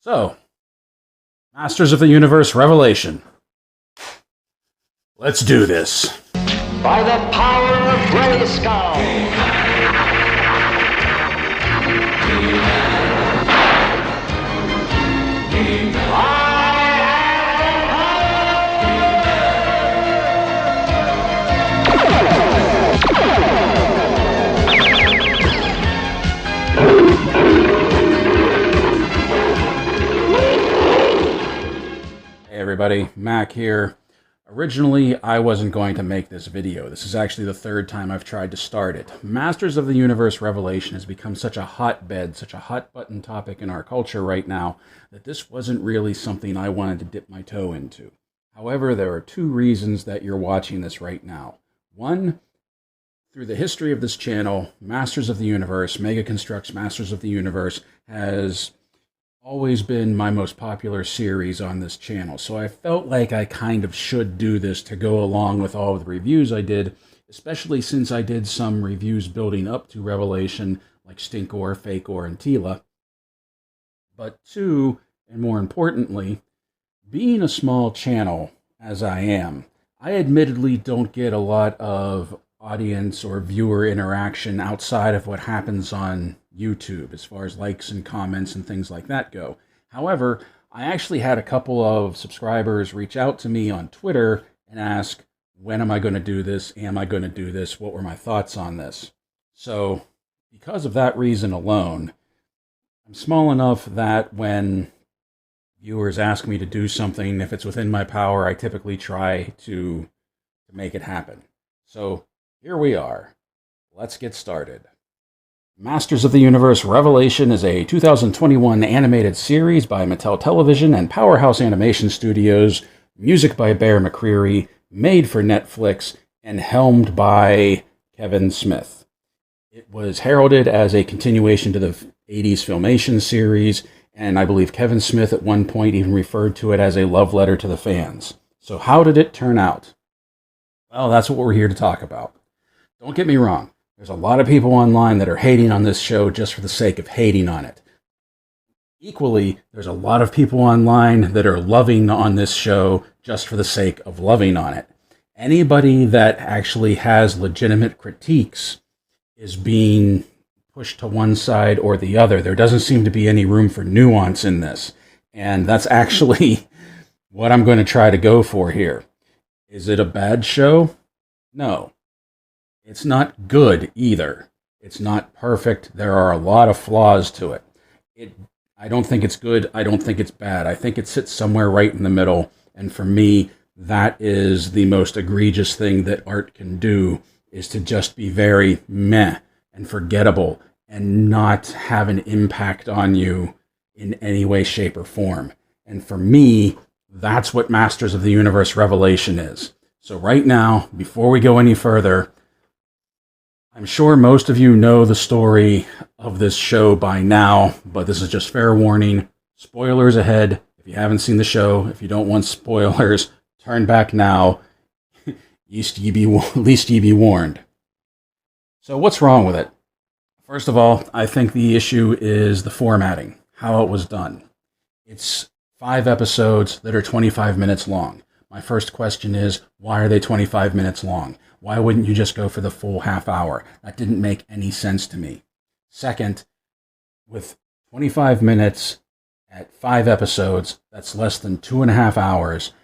So, Masters of the Universe Revelation. Let's do this. By the power of Grayskull. Hey everybody, Mac here. Originally, I wasn't going to make this video. This is actually the third time I've tried to start it. Masters of the Universe Revelation has become such a hotbed, such a hot-button topic in our culture right now, that this wasn't really something I wanted to dip my toe into. However, there are two reasons that you're watching this right now. One, through the history of this channel, Masters of the Universe, Mega Constructs Masters of the Universe, has always been my most popular series on this channel, so I felt like I kind of should do this to go along with all of the reviews I did, especially since I did some reviews building up to Revelation, like Stinkor, Fakeor, and Tila. But two, and more importantly, being a small channel, as I am, I admittedly don't get a lot of audience or viewer interaction outside of what happens on YouTube as far as likes and comments and things like that go. However, I actually had a couple of subscribers reach out to me on Twitter and ask, when am I going to do this? Am I going to do this? What were my thoughts on this? So, because of that reason alone, I'm small enough that when viewers ask me to do something, if it's within my power, I typically try to make it happen. So, here we are. Let's get started. Masters of the Universe Revelation is a 2021 animated series by Mattel Television and Powerhouse Animation Studios, music by Bear McCreary, made for Netflix, and helmed by Kevin Smith. It was heralded as a continuation to the 80s Filmation series, and I believe Kevin Smith at one point even referred to it as a love letter to the fans. So how did it turn out? Well, that's what we're here to talk about. Don't get me wrong, there's a lot of people online that are hating on this show just for the sake of hating on it. Equally, there's a lot of people online that are loving on this show just for the sake of loving on it. Anybody that actually has legitimate critiques is being pushed to one side or the other. There doesn't seem to be any room for nuance in this. And that's actually what I'm going to try to go for here. Is it a bad show? No. It's not good either. It's not perfect. There are a lot of flaws to it. I don't think it's good. I don't think it's bad. I think it sits somewhere right in the middle. And for me, that is the most egregious thing that art can do, is to just be very meh and forgettable and not have an impact on you in any way, shape, or form. And for me, that's what Masters of the Universe Revelation is. So right now, before we go any further, I'm sure most of you know the story of this show by now, but this is just fair warning. Spoilers ahead. If you haven't seen the show, if you don't want spoilers, turn back now. Least ye be warned. So what's wrong with it? First of all, I think the issue is the formatting, how it was done. It's 5 episodes that are 25 minutes long. My first question is, why are they 25 minutes long? Why wouldn't you just go for the full half hour? That didn't make any sense to me. Second, with 25 minutes at 5 episodes, that's less than 2.5 hours,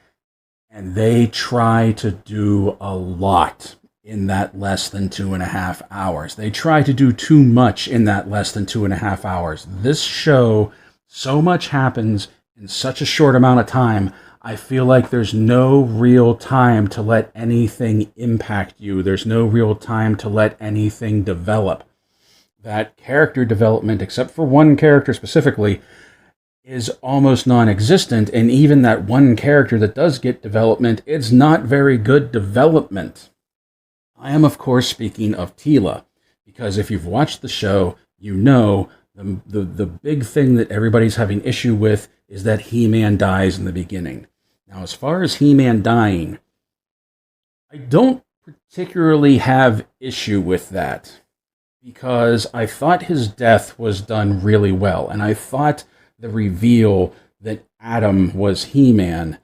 and they try to do a lot in that less than 2.5 hours. They try to do too much in that less than 2.5 hours. This show, so much happens in such a short amount of time. I feel like there's no real time to let anything impact you. There's no real time to let anything develop. That character development, except for one character specifically, is almost non-existent. And even that one character that does get development, it's not very good development. I am, of course, speaking of Tila, because if you've watched the show, you know the big thing that everybody's having issue with is that He-Man dies in the beginning. Now, as far as He-Man dying, I don't particularly have issue with that, because I thought his death was done really well, and I thought the reveal that Adam was He-Man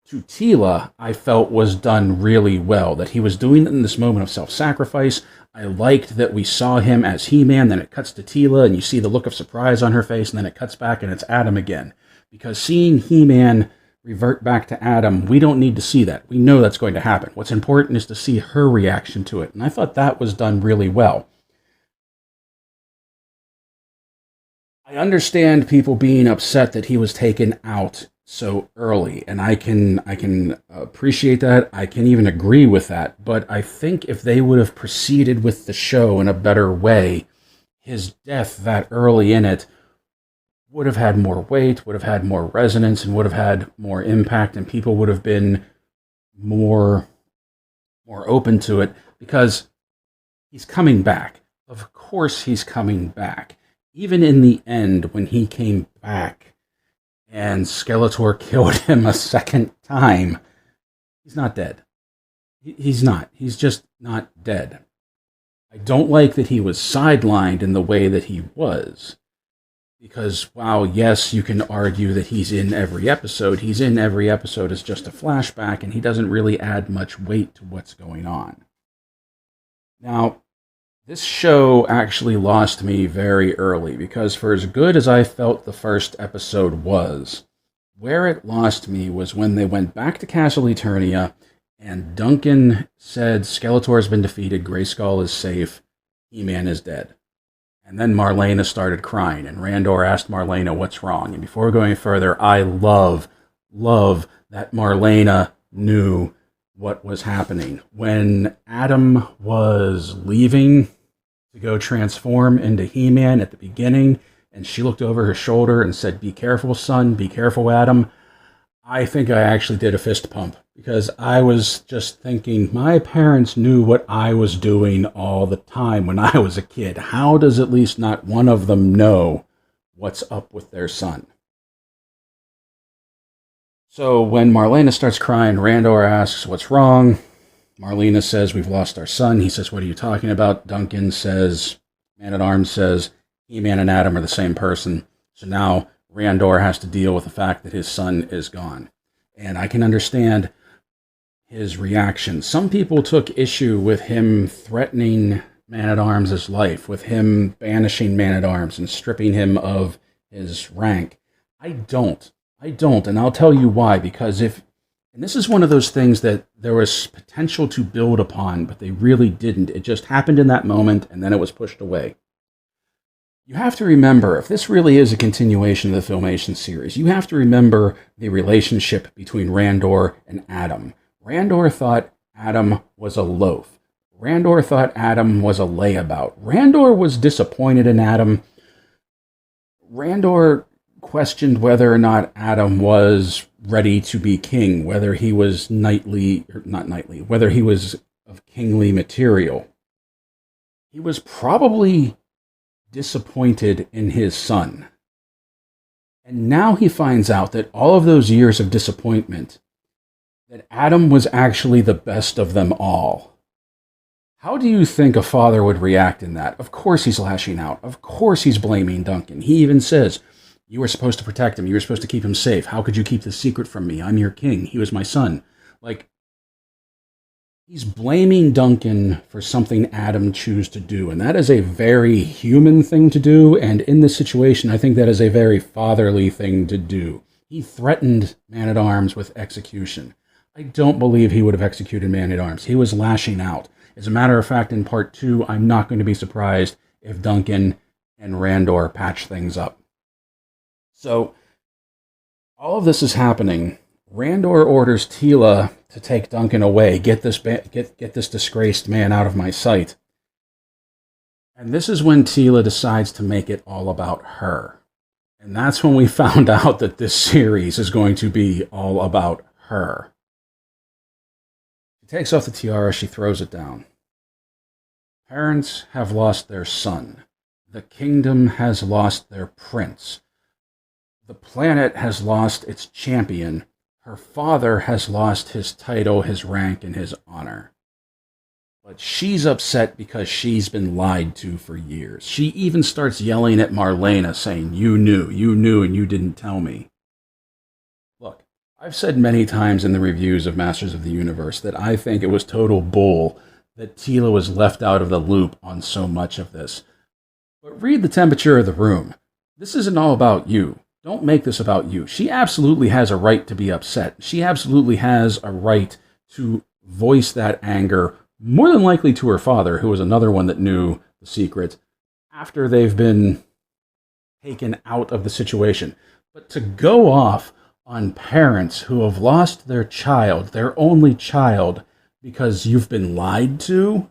to Tila, I felt was done really well. That he was doing it in this moment of self-sacrifice. I liked that we saw him as He-Man, then it cuts to Tila, and you see the look of surprise on her face, and then it cuts back, and it's Adam again. Because seeing He-Man revert back to Adam, we don't need to see that. We know that's going to happen. What's important is to see her reaction to it, and I thought that was done really well. I understand people being upset that he was taken out so early, and I can appreciate that. I can even agree with that. But I think if they would have proceeded with the show in a better way, his death that early in it would have had more weight, would have had more resonance, and would have had more impact, and people would have been more open to it, because he's coming back. Of course he's coming back. Even in the end, when he came back and Skeletor killed him a second time, he's not dead. He's not. He's just not dead. I don't like that he was sidelined in the way that he was. Because while, yes, you can argue that he's in every episode as just a flashback, and he doesn't really add much weight to what's going on. Now, this show actually lost me very early, because for as good as I felt the first episode was, where it lost me was when they went back to Castle Eternia, and Duncan said Skeletor's been defeated, Grayskull is safe, He-Man is dead. And then Marlena started crying, and Randor asked Marlena what's wrong. And before going further, I love that Marlena knew what was happening. When Adam was leaving to go transform into He-Man at the beginning, and she looked over her shoulder and said, "Be careful, son, be careful, Adam," I think I actually did a fist pump, because I was just thinking, my parents knew what I was doing all the time when I was a kid. How does at least not one of them know what's up with their son? So when Marlena starts crying, Randor asks, "What's wrong?" Marlena says, "We've lost our son." He says, "What are you talking about?" Duncan says, Man-at-Arms says, He-Man and Adam are the same person. So now Randor has to deal with the fact that his son is gone. And I can understand his reaction. Some people took issue with him threatening Man-at-Arms' life, with him banishing Man-at-Arms and stripping him of his rank. I don't, and I'll tell you why, because and this is one of those things that there was potential to build upon, but they really didn't. It just happened in that moment, and then it was pushed away. You have to remember, if this really is a continuation of the Filmation series, you have to remember the relationship between Randor and Adam. Randor thought Adam was a loaf. Randor thought Adam was a layabout. Randor was disappointed in Adam. Randor questioned whether or not Adam was ready to be king, whether he was whether he was of kingly material. He was probably disappointed in his son. And now he finds out that all of those years of disappointment, that Adam was actually the best of them all. How do you think a father would react in that? Of course he's lashing out. Of course he's blaming Duncan. He even says, "You were supposed to protect him. You were supposed to keep him safe. How could you keep this secret from me? I'm your king. He was my son." Like, he's blaming Duncan for something Adam chose to do. And that is a very human thing to do. And in this situation, I think that is a very fatherly thing to do. He threatened Man-at-Arms with execution. I don't believe he would have executed Man-at-Arms. He was lashing out. As a matter of fact, in part 2, I'm not going to be surprised if Duncan and Randor patch things up. So, all of this is happening. Randor orders Tila to take Duncan away. Get this disgraced man out of my sight. And this is when Tila decides to make it all about her. And that's when we found out that this series is going to be all about her. She takes off the tiara, she throws it down. Parents have lost their son. The kingdom has lost their prince. The planet has lost its champion. Her father has lost his title, his rank, and his honor. But she's upset because she's been lied to for years. She even starts yelling at Marlena, saying, you knew, and you didn't tell me. Look, I've said many times in the reviews of Masters of the Universe that I think it was total bull that Tila was left out of the loop on so much of this. But read the temperature of the room. This isn't all about you. Don't make this about you. She absolutely has a right to be upset. She absolutely has a right to voice that anger, more than likely to her father, who was another one that knew the secret, after they've been taken out of the situation. But to go off on parents who have lost their child, their only child, because you've been lied to,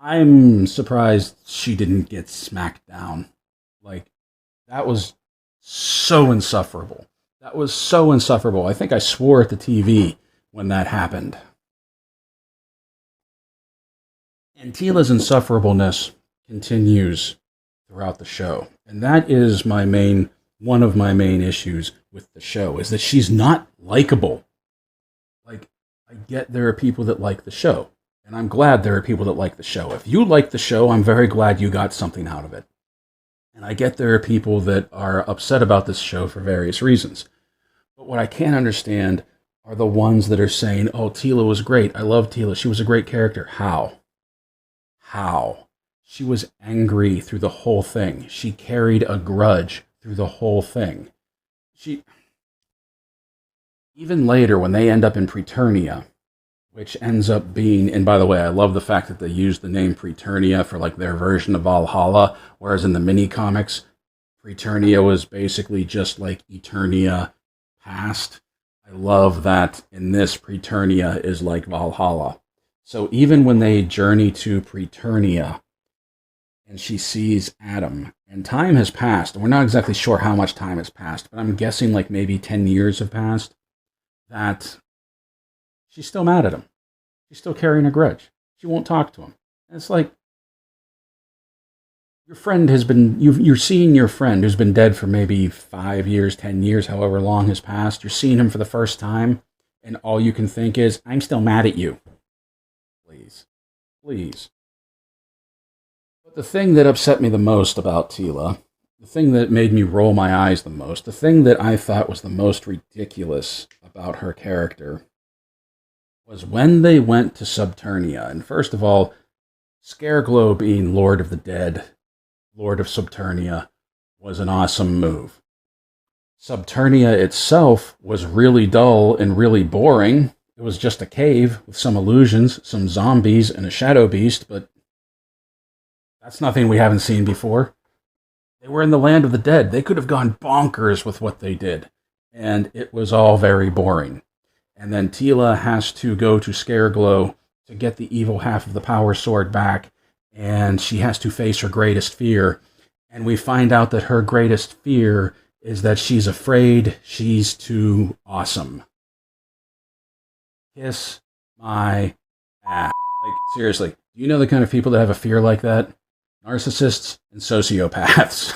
I'm surprised she didn't get smacked down. Like, that was so insufferable. That was so insufferable. I think I swore at the TV when that happened. And Tila's insufferableness continues throughout the show. And that is one of my main issues with the show, is that she's not likable. Like, I get there are people that like the show, and I'm glad there are people that like the show. If you like the show, I'm very glad you got something out of it. And I get there are people that are upset about this show for various reasons. But what I can't understand are the ones that are saying, oh, Tila was great. I love Tila. She was a great character. How? She was angry through the whole thing. She carried a grudge through the whole thing. Even later, when they end up in Preternia, which ends up being, and by the way, I love the fact that they use the name Preternia for like their version of Valhalla, whereas in the mini comics, Preternia was basically just like Eternia past. I love that in this, Preternia is like Valhalla. So even when they journey to Preternia, and she sees Adam, and time has passed, and we're not exactly sure how much time has passed, but I'm guessing like maybe 10 years have passed, that she's still mad at him. She's still carrying a grudge. She won't talk to him. And it's like, your friend has been, you're seeing your friend who's been dead for maybe 5 years, 10 years, however long has passed. You're seeing him for the first time, and all you can think is, I'm still mad at you. Please. But the thing that upset me the most about Tila, the thing that made me roll my eyes the most, the thing that I thought was the most ridiculous about her character, was when they went to Subternia. And first of all, Scareglow being Lord of the Dead, Lord of Subternia, was an awesome move. Subternia itself was really dull and really boring. It was just a cave with some illusions, some zombies, and a shadow beast, but that's nothing we haven't seen before. They were in the land of the dead. They could have gone bonkers with what they did, and it was all very boring. And then Tila has to go to Scareglow to get the evil half of the power sword back, and she has to face her greatest fear. And we find out that her greatest fear is that she's afraid she's too awesome. Kiss my ass. Like, seriously, do you know the kind of people that have a fear like that? Narcissists and sociopaths.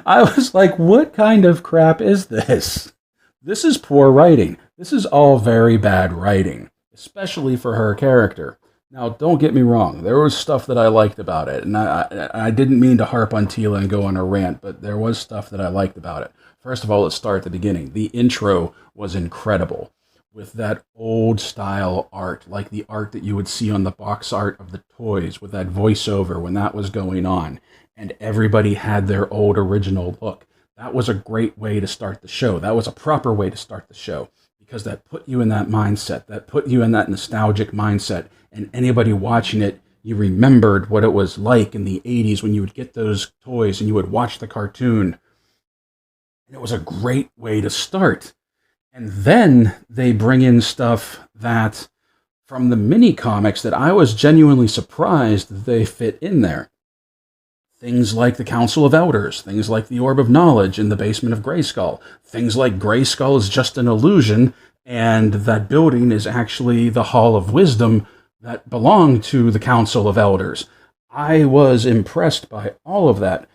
I was like, what kind of crap is this? This is poor writing. This is all very bad writing, especially for her character. Now, don't get me wrong. There was stuff that I liked about it, and I didn't mean to harp on Tila and go on a rant, but there was stuff that I liked about it. First of all, let's start at the beginning. The intro was incredible, with that old-style art, like the art that you would see on the box art of the toys, with that voiceover when that was going on, and everybody had their old original look. That was a great way to start the show. That was a proper way to start the show, because that put you in that mindset, that put you in that nostalgic mindset, and anybody watching it, you remembered what it was like in the 80s when you would get those toys and you would watch the cartoon. And it was a great way to start. And then they bring in stuff that, from the mini comics, that I was genuinely surprised that they fit in there. Things like the Council of Elders, things like the Orb of Knowledge in the basement of Grayskull, things like Grayskull is just an illusion, and that building is actually the Hall of Wisdom that belonged to the Council of Elders. I was impressed by all of that,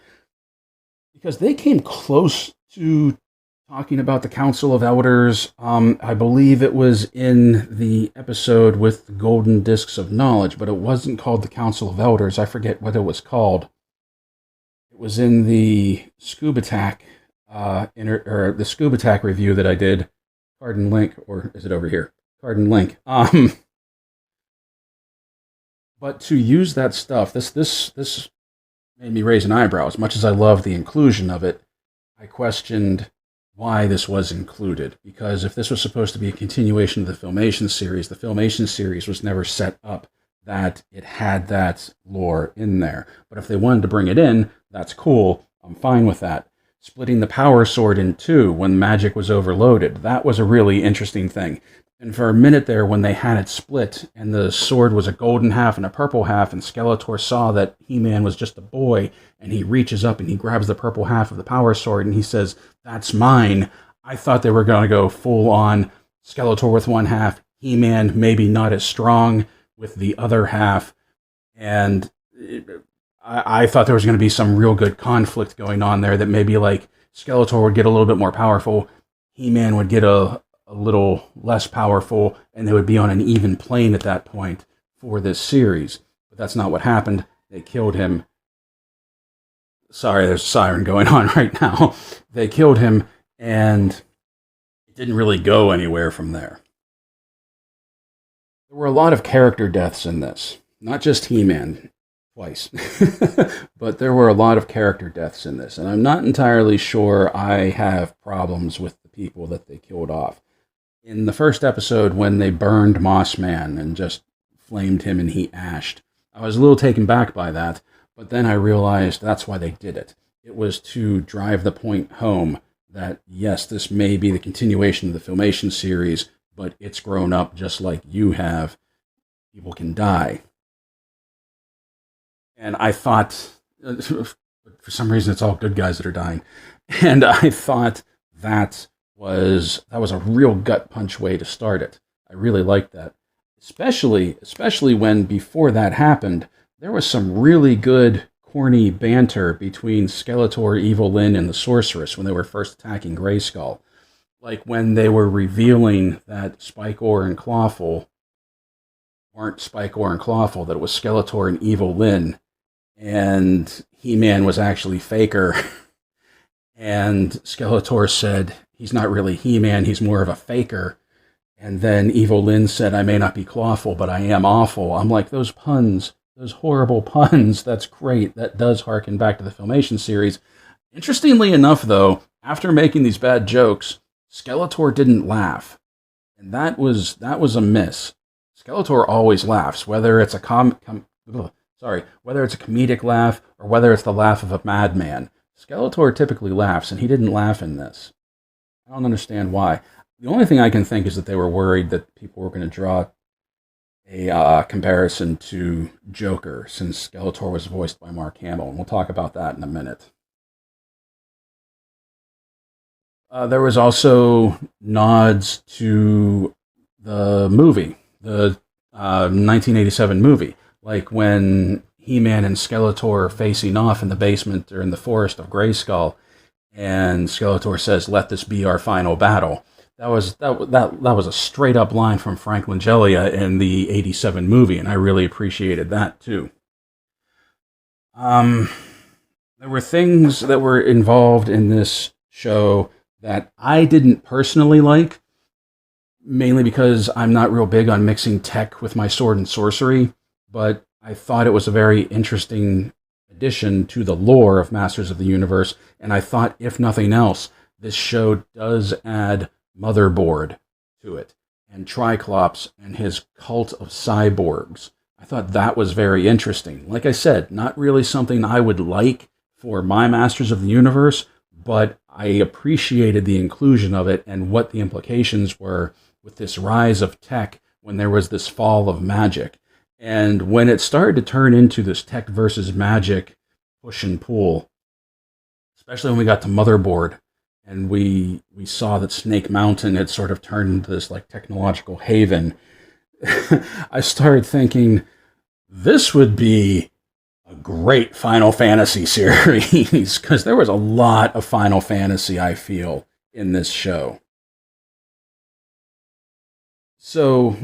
because they came close to talking about the Council of Elders. I believe it was in the episode with the Golden Discs of Knowledge, but it wasn't called the Council of Elders. I forget what it was called. It was in the Scuba Attack, or the Scuba Attack review that I did. Card and link, or is it over here? Card and link. But to use that stuff, this made me raise an eyebrow. As much as I love the inclusion of it, I questioned why this was included. Because if this was supposed to be a continuation of the Filmation series was never set up that it had that lore in there. But if they wanted to bring it in, that's cool. I'm fine with that. Splitting the power sword in two when magic was overloaded, that was a really interesting thing. And for a minute there, when they had it split, and the sword was a golden half and a purple half, and Skeletor saw that He-Man was just a boy, and he reaches up and he grabs the purple half of the power sword, and he says, "That's mine." I thought they were going to go full-on Skeletor with one half, He-Man maybe not as strong with the other half, and I thought there was going to be some real good conflict going on there, that maybe like Skeletor would get a little bit more powerful, He-Man would get a little less powerful, and they would be on an even plane at that point for this series. But that's not what happened. They killed him. Sorry, there's a siren going on right now. They killed him, and it didn't really go anywhere from there. There were a lot of character deaths in this. Not just He-Man, twice. But there were a lot of character deaths in this, and I'm not entirely sure I have problems with the people that they killed off. In the first episode, when they burned Moss Man and just flamed him and he ashed, I was a little taken back by that, but then I realized that's why they did it. It was to drive the point home that, yes, this may be the continuation of the Filmation series, but it's grown up just like you have. People can die. And I thought, for some reason, it's all good guys that are dying. And I thought that was a real gut punch way to start it. I really liked that. Especially when, before that happened, there was some really good corny banter between Skeletor, Evil Lyn, and the Sorceress when they were first attacking Grayskull. Like when they were revealing that Spike-Or and Clawful weren't Spike-Or and Clawful, that it was Skeletor and Evil Lyn, and He-Man was actually Faker. And Skeletor said, "He's not really He-Man, he's more of a faker." And then Evil Lyn said, "I may not be clawful, but I am awful." I'm like, those puns, those horrible puns, that's great. That does harken back to the Filmation series. Interestingly enough, though, after making these bad jokes, Skeletor didn't laugh. And that was a miss. Skeletor always laughs, whether it's a whether it's a comedic laugh or whether it's the laugh of a madman. Skeletor typically laughs, and he didn't laugh in this. I don't understand why. The only thing I can think is that they were worried that people were going to draw a comparison to Joker, since Skeletor was voiced by Mark Hamill, and we'll talk about that in a minute. There was also nods to the movie, the 1987 movie, like when He-Man and Skeletor are facing off in the basement or in the forest of Grayskull, and Skeletor says, "Let this be our final battle." That was a straight up line from Frank Langella in the '87 movie, and I really appreciated that too. There were things that were involved in this show that I didn't personally like, mainly because I'm not real big on mixing tech with my sword and sorcery, but I thought it was a very interesting addition to the lore of Masters of the Universe, and I thought, if nothing else, this show does add Motherboard to it, and Triclops and his cult of cyborgs. I thought that was very interesting. Like I said, not really something I would like for my Masters of the Universe, but I appreciated the inclusion of it and what the implications were with this rise of tech when there was this fall of magic. And when it started to turn into this tech versus magic push and pull, especially when we got to Motherboard, and we saw that Snake Mountain had sort of turned into this like technological haven, I started thinking, this would be a great Final Fantasy series, because there was a lot of Final Fantasy, I feel, in this show. So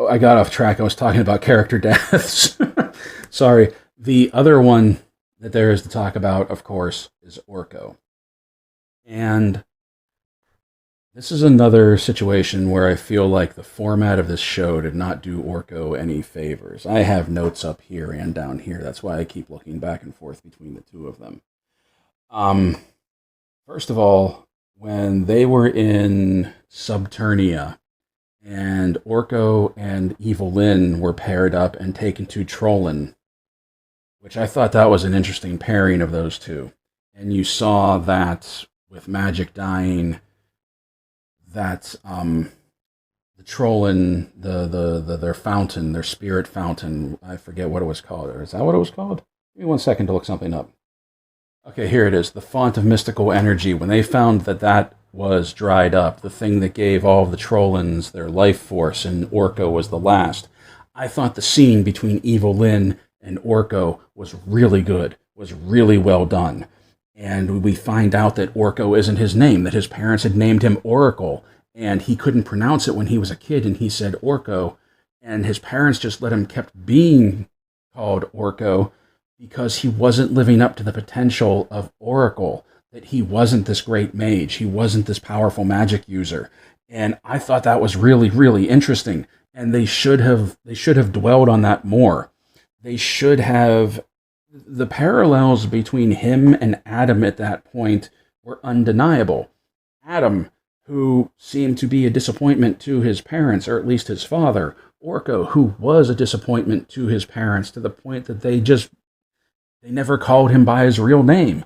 I got off track. I was talking about character deaths. Sorry. The other one that there is to talk about, of course, is Orco. And this is another situation where I feel like the format of this show did not do Orco any favors. I have notes up here and down here. That's why I keep looking back and forth between the two of them. First of all, when they were in Subternia, and Orco and Evil Lyn were paired up and taken to Trollin, which I thought that was an interesting pairing of those two. And you saw that with magic dying, that the Trollin, their fountain, their spirit fountain, I forget what it was called. Or is that what it was called? Give me 1 second to look something up. Okay, here it is. The font of mystical energy. When they found that was dried up, the thing that gave all of the Trollins their life force, and Orco was the last. I thought the scene between Evil Lyn and Orco was really good, was really well done. And we find out that Orco isn't his name, that his parents had named him Oracle, and he couldn't pronounce it when he was a kid, and he said Orco, and his parents just let him kept being called Orco because he wasn't living up to the potential of Oracle, that he wasn't this great mage, he wasn't this powerful magic user. And I thought that was really, really interesting. And they should have dwelled on that more. They should have. The parallels between him and Adam at that point were undeniable. Adam, who seemed to be a disappointment to his parents, or at least his father. Orco, who was a disappointment to his parents, to the point that they never called him by his real name.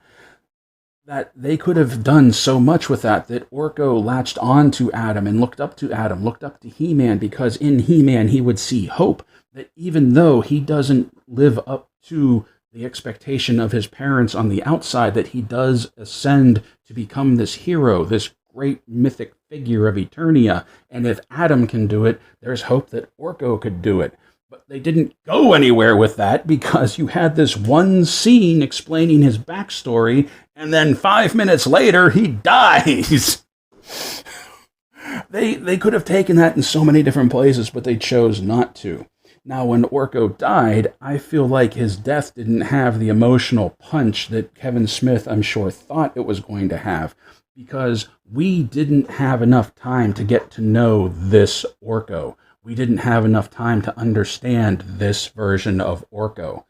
That they could have done so much with that Orco latched on to Adam and looked up to Adam, looked up to He-Man, because in He-Man he would see hope, that even though he doesn't live up to the expectation of his parents on the outside, that he does ascend to become this hero, this great mythic figure of Eternia, and if Adam can do it, there's hope that Orco could do it. But they didn't go anywhere with that, because you had this one scene explaining his backstory, and then 5 minutes later, he dies. They could have taken that in so many different places, but they chose not to. Now, when Orco died, I feel like his death didn't have the emotional punch that Kevin Smith, I'm sure, thought it was going to have, because we didn't have enough time to get to know this Orco. We didn't have enough time to understand this version of Orco.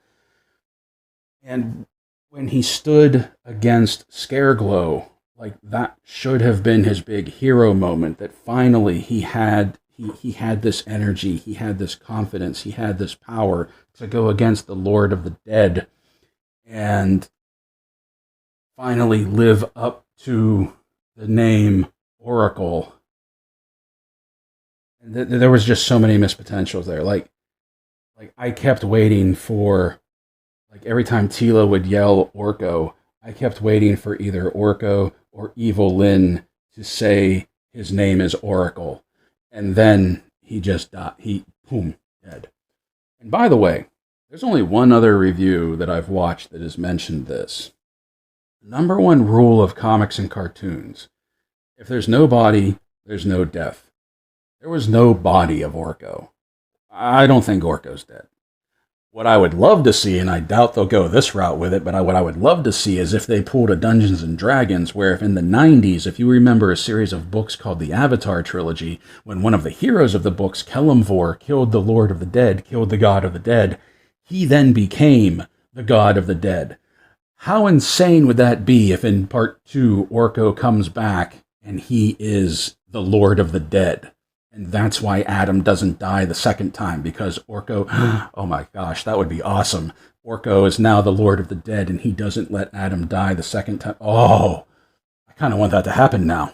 And when he stood against Scareglow, like, that should have been his big hero moment, that finally he had this energy, he had this confidence, he had this power to go against the Lord of the Dead and finally live up to the name Oracle. And there was just so many missed potentials there. Like I kept waiting for, like, every time Tila would yell Orco, I kept waiting for either Orco or Evil Lyn to say his name is Oracle. And then he just died. Boom, dead. And by the way, there's only one other review that I've watched that has mentioned this. The number one rule of comics and cartoons: if there's no body, there's no death. There was no body of Orco. I don't think Orco's dead. What I would love to see, and I doubt they'll go this route with it, but what I would love to see is if they pulled a Dungeons and Dragons, where if in the 90s, if you remember a series of books called the Avatar Trilogy, when one of the heroes of the books, Kelemvor, killed the Lord of the Dead, killed the God of the Dead, he then became the God of the Dead. How insane would that be if in part 2, Orco comes back and he is the Lord of the Dead? And that's why Adam doesn't die the second time, because Orco, oh my gosh, that would be awesome. Orco is now the Lord of the Dead, and he doesn't let Adam die the second time. Oh, I kind of want that to happen now.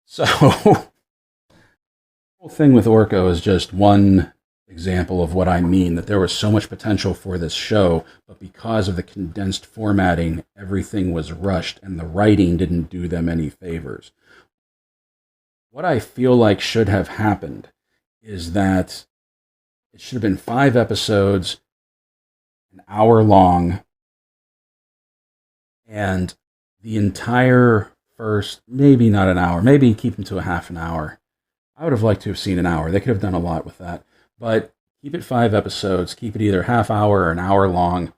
So, the whole thing with Orco is just one example of what I mean, that there was so much potential for this show, but because of the condensed formatting, everything was rushed, and the writing didn't do them any favors. What I feel like should have happened is that it should have been 5 episodes, an hour long, and the entire first, maybe not an hour, maybe keep them to a half an hour. I would have liked to have seen an hour. They could have done a lot with that. But keep it 5 episodes. Keep it either half hour or an hour long.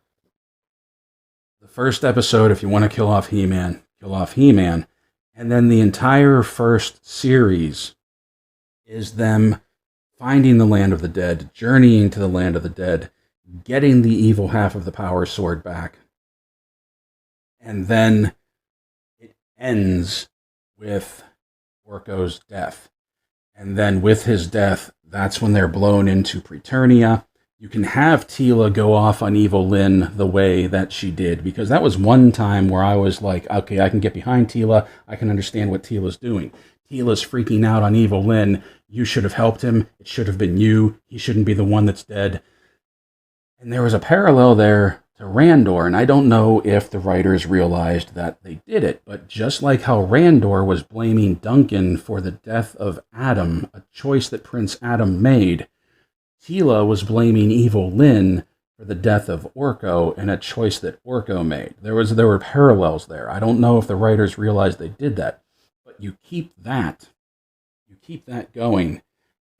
The first episode, if you want to kill off He-Man, kill off He-Man. And then the entire first series is them finding the land of the dead, journeying to the land of the dead, getting the evil half of the power sword back. And then it ends with Orco's death. And then with his death, that's when they're blown into Preternia. You can have Tila go off on Evil Lyn the way that she did, because that was one time where I was like, okay, I can get behind Tila. I can understand what Tila's doing. Tila's freaking out on Evil Lyn. You should have helped him. It should have been you. He shouldn't be the one that's dead. And there was a parallel there to Randor, and I don't know if the writers realized that they did it, but just like how Randor was blaming Duncan for the death of Adam, a choice that Prince Adam made, Tila was blaming Evil Lyn for the death of Orco and a choice that Orco made. There were parallels there. I don't know if the writers realized they did that, but you keep that going,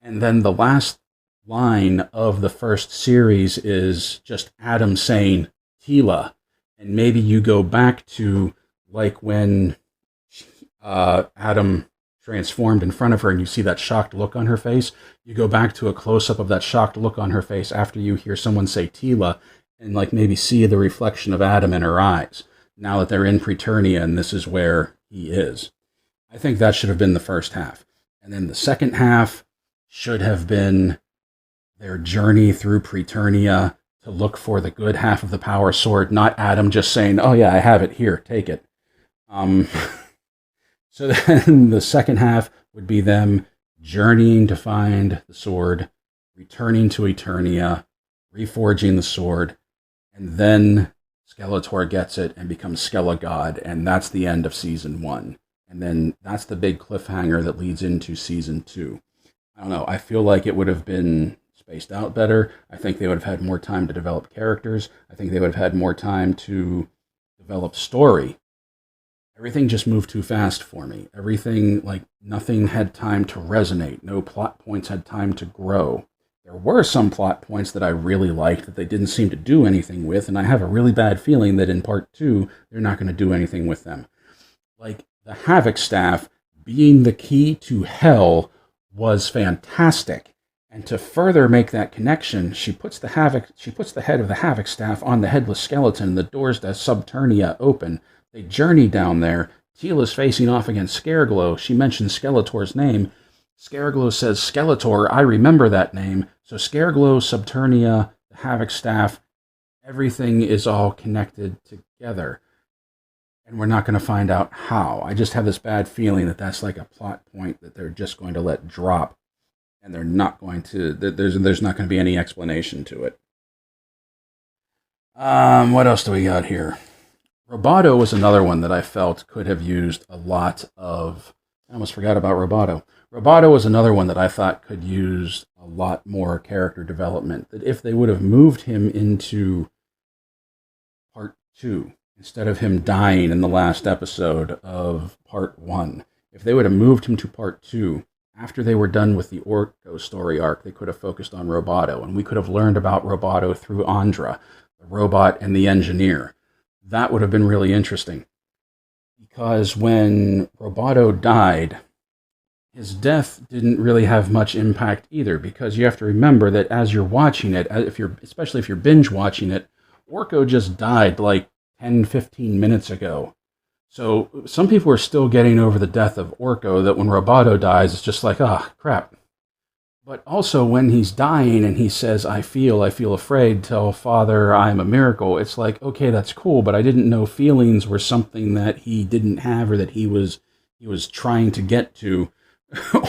and then the last line of the first series is just Adam saying Tila, and maybe you go back to like when Adam transformed in front of her and you see that shocked look on her face. You go back to a close-up of that shocked look on her face after you hear someone say Tila, and like maybe see the reflection of Adam in her eyes now that they're in Preternia and this is where he is. I think that should have been the first half, and then the second half should have been their journey through Preternia to look for the good half of the power sword, not Adam just saying, oh yeah, I have it, here, take it. So then the second half would be them journeying to find the sword, returning to Eternia, reforging the sword, and then Skeletor gets it and becomes Skelegod, and that's the end of Season 1. And then that's the big cliffhanger that leads into Season 2. I don't know, I feel like it would have been spaced out better. I think they would have had more time to develop characters. I think they would have had more time to develop story. Everything just moved too fast for me. Everything, like, nothing had time to resonate. No plot points had time to grow. There were some plot points that I really liked that they didn't seem to do anything with, and I have a really bad feeling that in Part 2, they're not going to do anything with them. Like, the Havoc Staff being the key to hell was fantastic. And to further make that connection, she puts the head of the Havoc Staff on the headless skeleton, the doors to Subternia open. They journey down there. Tila's facing off against Scareglow. She mentions Skeletor's name. Scareglow says, Skeletor, I remember that name. So Scareglow, Subternia, the Havoc Staff, everything is all connected together. And we're not going to find out how. I just have this bad feeling that that's like a plot point that they're just going to let drop. And they're not going to, there's not going to be any explanation to it. What else do we got here? Roboto was another one that I felt could have used a lot of... I almost forgot about Roboto. Roboto was another one that I thought could use a lot more character development. That if they would have moved him into Part 2, instead of him dying in the last episode of Part 1, if they would have moved him to Part 2, after they were done with the Orco story arc, they could have focused on Roboto, and we could have learned about Roboto through Andra, the robot and the engineer. That would have been really interesting. Because when Roboto died, his death didn't really have much impact either, because you have to remember that as you're watching it, especially if you're binge watching it, Orco just died like 10-15 minutes ago. So some people are still getting over the death of Orco, that when Roboto dies, it's just like, ah, crap. But also when he's dying and he says, I feel afraid, tell Father I am a miracle, it's like, okay, that's cool, but I didn't know feelings were something that he didn't have, or that he was trying to get to,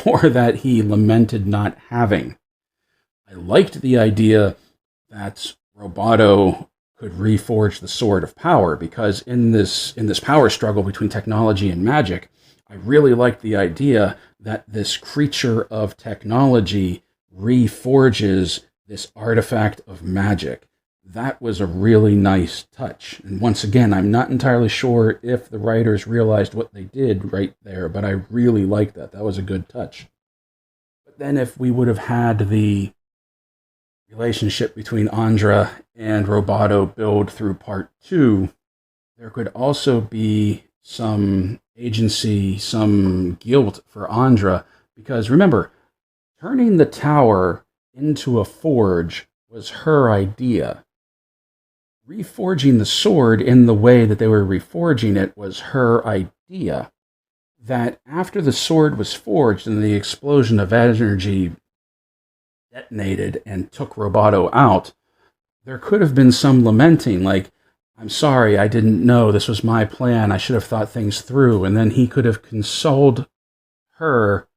or that he lamented not having. I liked the idea that Roboto could reforge the Sword of Power, because in this power struggle between technology and magic, I really liked the idea that this creature of technology reforges this artifact of magic. that was a really nice touch. And once again, I'm not entirely sure if the writers realized what they did right there, but I really liked that. That was a good touch. But then if we would have had the relationship between Andra and Roboto build through part 2, there could also be some agency, some guilt for Andra, because remember, turning the tower into a forge was her idea. Reforging the sword in the way that they were reforging it was her idea. That after the sword was forged and the explosion of energy detonated and took Roboto out, there could have been some lamenting, like, I'm sorry, I didn't know, this was my plan, I should have thought things through, and then he could have consoled her,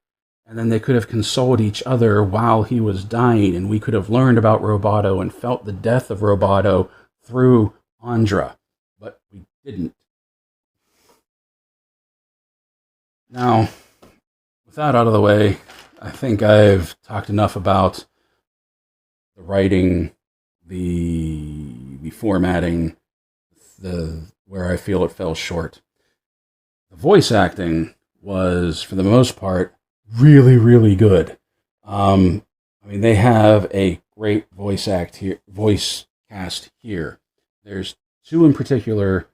and then they could have consoled each other while he was dying, and we could have learned about Roboto and felt the death of Roboto through Andra, but we didn't. Now, with that out of the way, I think I've talked enough about the writing, the formatting, where I feel it fell short. The voice acting was, for the most part, really, really good. I mean, they have a great voice cast here. There's 2 in particular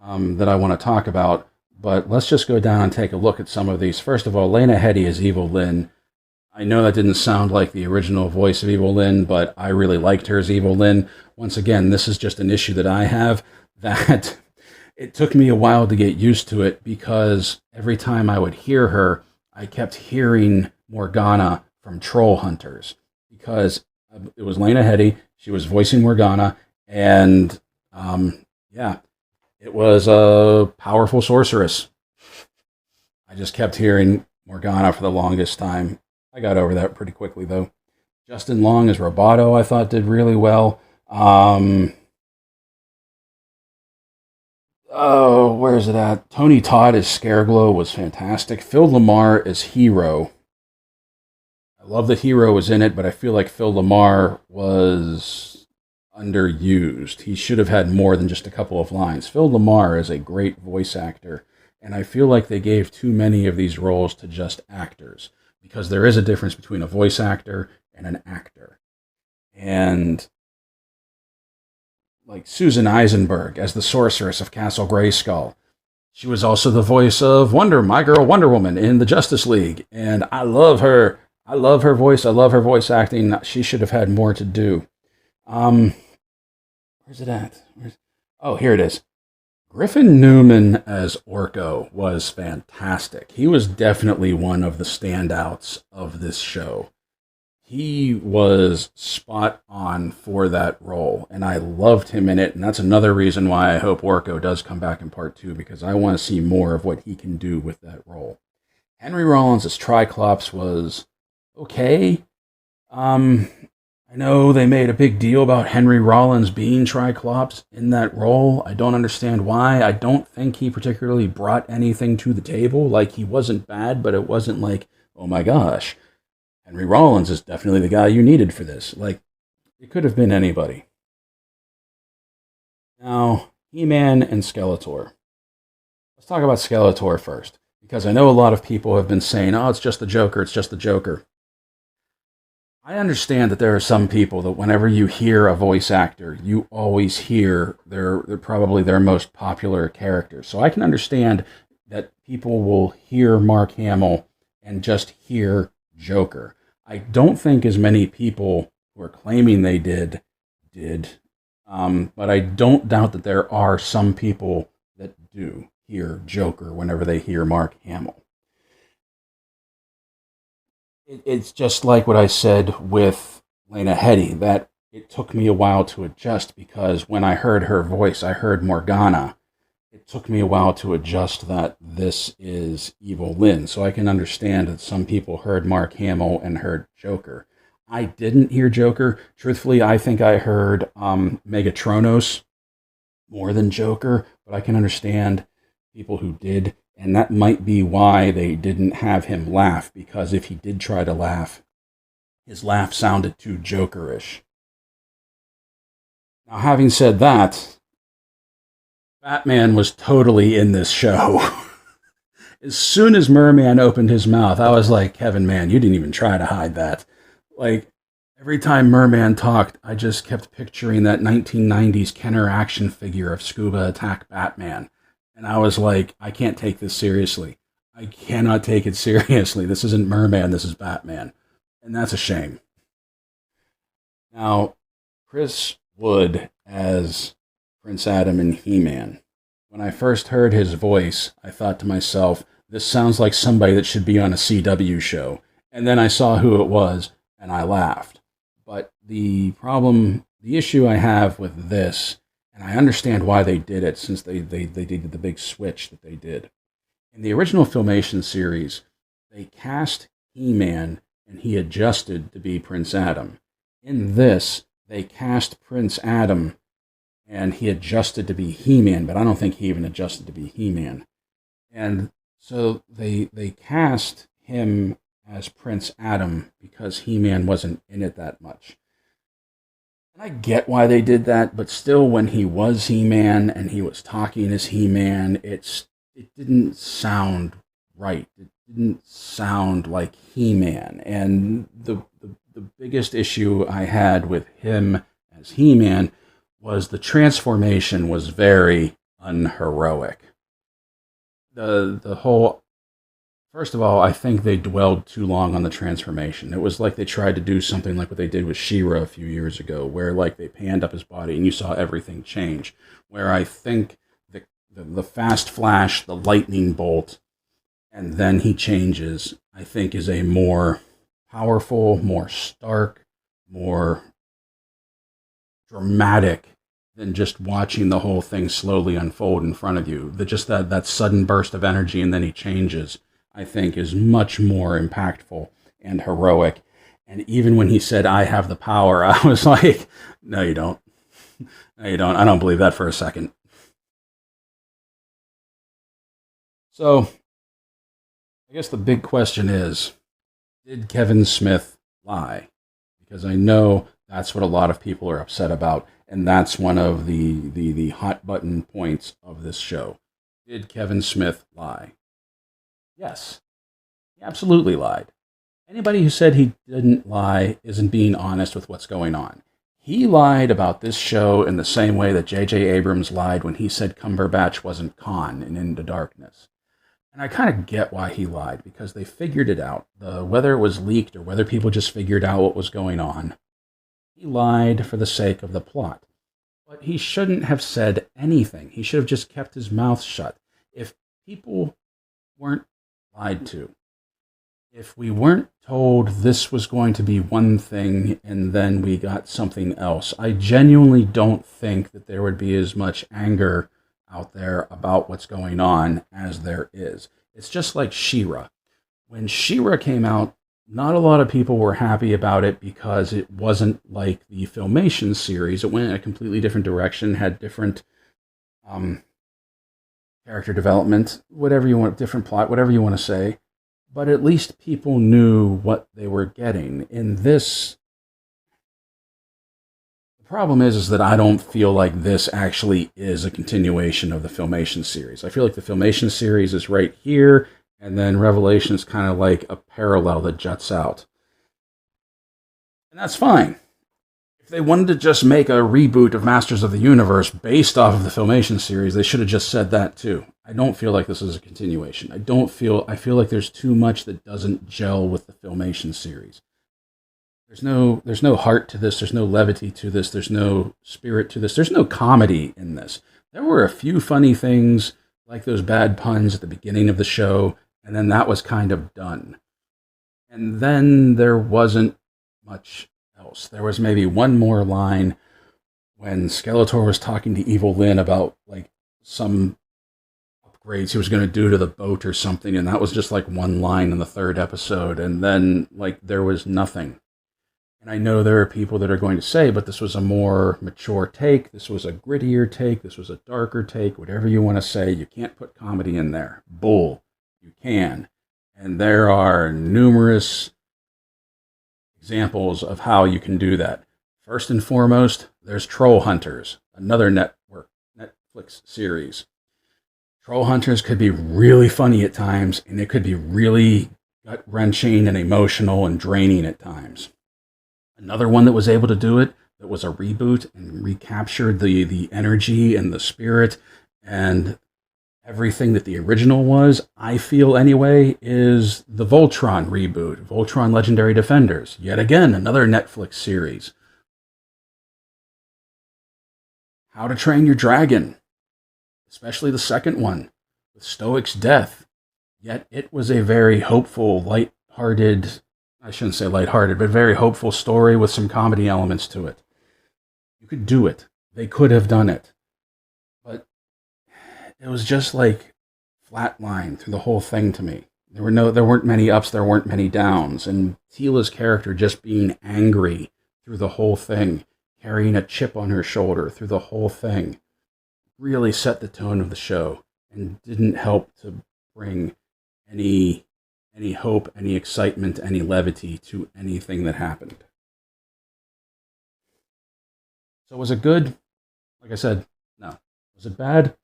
that I want to talk about, but let's just go down and take a look at some of these. First of all, Lena Headey as Evil Lynn. I know that didn't sound like the original voice of Evil Lynn, but I really liked her as Evil Lynn. Once again, this is just an issue that I have, that it took me a while to get used to it, because every time I would hear her, I kept hearing Morgana from Troll Hunters, because it was Lena Headey, she was voicing Morgana, and yeah, it was a powerful sorceress. I just kept hearing Morgana for the longest time. I got over that pretty quickly, though. Justin Long as Roboto, I thought, did really well. Oh, where is it at? Tony Todd as Scareglow was fantastic. Phil Lamar as Hero. I love that Hero was in it, but I feel like Phil Lamar was underused. He should have had more than just a couple of lines. Phil Lamar is a great voice actor, and I feel like they gave too many of these roles to just actors, because there is a difference between a voice actor and an actor. And like Susan Eisenberg as the sorceress of Castle Grayskull. She was also the voice of my girl Wonder Woman in the Justice League, and I love her. I love her voice. I love her voice acting. She should have had more to do. Where's it at? Oh, here it is. Griffin Newman as Orco was fantastic. He was definitely one of the standouts of this show. He was spot on for that role, and I loved him in it, and that's another reason why I hope Orco does come back in part 2, because I want to see more of what he can do with that role. Henry Rollins as Triclops was okay. I know they made a big deal about Henry Rollins being Triclops in that role. I don't understand why. I don't think he particularly brought anything to the table. Like, he wasn't bad, but it wasn't like, oh my gosh, Henry Rollins is definitely the guy you needed for this. Like, it could have been anybody. Now, He-Man and Skeletor. Let's talk about Skeletor first, because I know a lot of people have been saying, oh, it's just the Joker, it's just the Joker. I understand that there are some people that whenever you hear a voice actor, you always hear they're probably their most popular character. So I can understand that people will hear Mark Hamill and just hear Joker. I don't think as many people who are claiming they did, but I don't doubt that there are some people that do hear Joker whenever they hear Mark Hamill. It's just like what I said with Lena Headey, that it took me a while to adjust, because when I heard her voice, I heard Morgana. It took me a while to adjust that this is Evil Lynn, so I can understand that some people heard Mark Hamill and heard Joker. I didn't hear Joker. Truthfully, I think I heard Megatronos more than Joker, but I can understand people who did. And that might be why they didn't have him laugh, because if he did try to laugh, his laugh sounded too Jokerish. Now, having said that, Batman was totally in this show. As soon as Merman opened his mouth, I was like, Kevin, man, you didn't even try to hide that. Like, every time Merman talked, I just kept picturing that 1990s Kenner action figure of Scuba Attack Batman. And I was like, I can't take this seriously. I cannot take it seriously. This isn't Merman, this is Batman. And that's a shame. Now, Chris Wood as Prince Adam in He-Man. When I first heard his voice, I thought to myself, this sounds like somebody that should be on a CW show. And then I saw who it was, and I laughed. But the issue I have with this, and I understand why they did it, since they did the big switch that they did. In the original Filmation series, they cast He-Man, and he adjusted to be Prince Adam. In this, they cast Prince Adam, and he adjusted to be He-Man, but I don't think he even adjusted to be He-Man. And so they cast him as Prince Adam because He-Man wasn't in it that much. And I get why they did that, but still, when he was He-Man and he was talking as He-Man, it didn't sound right. It didn't sound like He-Man. And the biggest issue I had with him as He-Man was the transformation was very unheroic. The whole... First of all, I think they dwelled too long on the transformation. It was like they tried to do something like what they did with She-Ra a few years ago, where like they panned up his body and you saw everything change. Where I think the fast flash, the lightning bolt, and then he changes, I think is a more powerful, more stark, more dramatic than just watching the whole thing slowly unfold in front of you. That sudden burst of energy and then he changes, I think, is much more impactful and heroic. And even when he said, I have the power, I was like, no, you don't. No, you don't. I don't believe that for a second. So, I guess the big question is, did Kevin Smith lie? Because I know that's what a lot of people are upset about, and that's one of the hot button points of this show. Did Kevin Smith lie? Yes, he absolutely lied. Anybody who said he didn't lie isn't being honest with what's going on. He lied about this show in the same way that J.J. Abrams lied when he said Cumberbatch wasn't Khan in Into Darkness. And I kind of get why he lied, because they figured it out. Whether it was leaked or whether people just figured out what was going on, he lied for the sake of the plot. But he shouldn't have said anything. He should have just kept his mouth shut. If people weren't lied to, if we weren't told this was going to be one thing and then we got something else, I genuinely don't think that there would be as much anger out there about what's going on as there is. It's just like She-Ra. When She-Ra came out, not a lot of people were happy about it because it wasn't like the Filmation series. It went in a completely different direction, had different character development, whatever you want, different plot, whatever you want to say. But at least people knew what they were getting. In this, the problem is that I don't feel like this actually is a continuation of the Filmation series. I feel like the Filmation series is right here, and then Revelation is kind of like a parallel that juts out. And that's fine. If they wanted to just make a reboot of Masters of the Universe based off of the Filmation series, they should have just said that too. I don't feel like this is a continuation. I feel like there's too much that doesn't gel with the Filmation series. There's no heart to this, there's no levity to this, there's no spirit to this, there's no comedy in this. There were a few funny things, like those bad puns at the beginning of the show, and then that was kind of done. And then there wasn't much else. There was maybe one more line when Skeletor was talking to Evil Lyn about like some upgrades he was going to do to the boat or something, and that was just like one line in the third episode, and then like there was nothing. And I know there are people that are going to say, but this was a more mature take, this was a grittier take, this was a darker take, whatever you want to say. You can't put comedy in there. Bull. You can. And there are numerous examples of how you can do that. First and foremost, there's Troll Hunters, another Netflix series. Troll Hunters could be really funny at times, and it could be really gut-wrenching and emotional and draining at times. Another one that was able to do it, that was a reboot and recaptured the energy and the spirit and everything that the original was, I feel anyway, is the Voltron reboot, Voltron Legendary Defenders. Yet again, another Netflix series. How to Train Your Dragon, especially the second one, with Stoic's death. Yet it was a very hopeful, lighthearted, I shouldn't say lighthearted, but very hopeful story with some comedy elements to it. You could do it. They could have done it. But it was just like flatline through the whole thing to me. There weren't many ups, there weren't many downs, and Tila's character just being angry through the whole thing, carrying a chip on her shoulder through the whole thing, really set the tone of the show and didn't help to bring any hope, any excitement, any levity to anything that happened. So was it good? Like I said, no. Was it bad?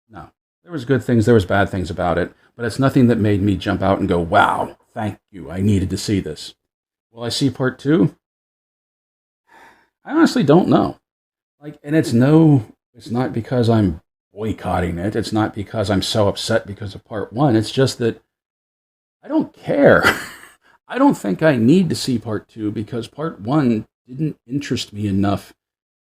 No. There was good things, there was bad things about it, but it's nothing that made me jump out and go, wow, thank you, I needed to see this. Will I see part 2? I honestly don't know. And it's not because I'm boycotting it. It's not because I'm so upset because of part 1. It's just that I don't care. I don't think I need to see part 2 because part 1 didn't interest me enough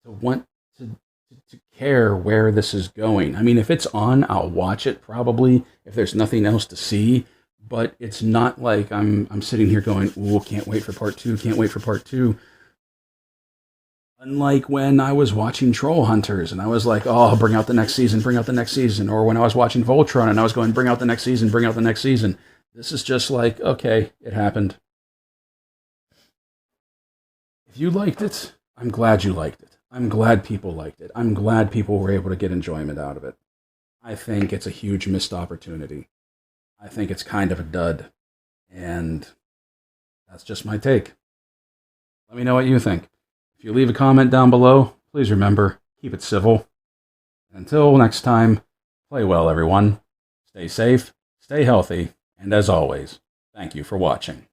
to want to care where this is going. I mean, if it's on, I'll watch it probably if there's nothing else to see. But it's not like I'm sitting here going, ooh, can't wait for part 2, can't wait for part 2. Unlike when I was watching Troll Hunters and I was like, oh, bring out the next season, bring out the next season. Or when I was watching Voltron and I was going, bring out the next season, bring out the next season. This is just like, okay, it happened. If you liked it, I'm glad you liked it. I'm glad people liked it. I'm glad people were able to get enjoyment out of it. I think it's a huge missed opportunity. I think it's kind of a dud. And that's just my take. Let me know what you think. If you leave a comment down below, please remember, keep it civil. Until next time, play well, everyone. Stay safe, stay healthy, and as always, thank you for watching.